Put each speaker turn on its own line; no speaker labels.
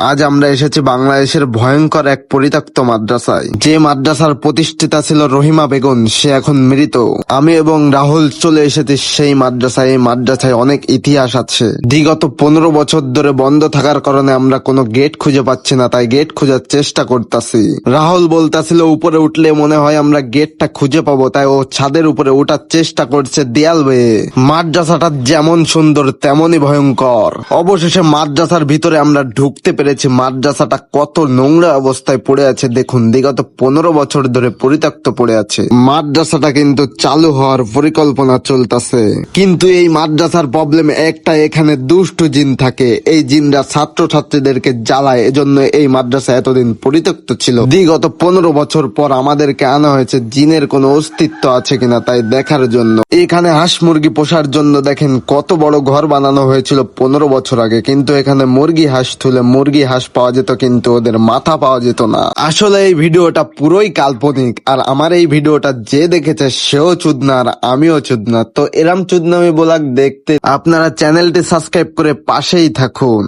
আজ আমরা এসেছি বাংলাদেশের ভয়ঙ্কর এক পরিত্যক্ত মাদ্রাসায়। যে মাদ্রাসার প্রতিষ্ঠিতা ছিল রহিমা বেগম, সে এখন মৃত। আমি এবং রাহুল চলে এসেছি সেই মাদ্রাসায়। এই মাদ্রাসায় অনেক ইতিহাস আছে। বিগত 15 বছর ধরে বন্ধ থাকার কারণে আমরা কোনো গেট খুঁজে পাচ্ছি না, তাই গেট খোঁজার চেষ্টা করতেছি। রাহুল বলতাছিল উপরে উঠলে মনে হয় আমরা গেটটা খুঁজে পাবো, তাই ও ছাদের উপরে ওঠার চেষ্টা করছে দেয়াল বেয়ে। মাদ্রাসাটা যেমন সুন্দর তেমনই ভয়ঙ্কর। অবশেষে মাদ্রাসার ভিতরে আমরা ঢুকতে পেরেছি। মাদ্রাসাটা কত নোংরা অবস্থায় পড়ে আছে দেখুন, বিগত 15 বছর ধরে পরিত্যক্ত পড়ে আছে। মাদ্রাসাটা কিন্তু চালু হওয়ার পরিকল্পনা চলতেছে, কিন্তু এই মাদ্রাসার প্রবলেম একটা, এখানে দুষ্টু জিন থাকে। এই জিনরা ছাত্রছাত্রীদেরকে জ্বালায়, এজন্য এই মাদ্রাসা এতদিন পরিত্যক্ত ছিল। বিগত 15 বছর পর আমাদেরকে আনা হয়েছে জিনের কোনো অস্তিত্ব আছে কিনা তাই দেখার জন্য। এখানে হাঁস মুরগি পোষার জন্য দেখেন কত বড় ঘর বানানো হয়েছিল 15 বছর আগে, কিন্তু এখানে মুরগি হাঁস তুলে মুরগি হাঁস পাওয়া যেত, কিন্তু ওদের মাথা পাওয়া যেত না। আসলে এই ভিডিওটা পুরোই কাল্পনিক, আর আমার এই ভিডিওটা যে দেখেছে সেও চুদনা আর আমিও চুদনা। তো এরম চুদনামি ব্লগ দেখতে আপনারা চ্যানেলটি সাবস্ক্রাইব করে পাশেই থাকুন।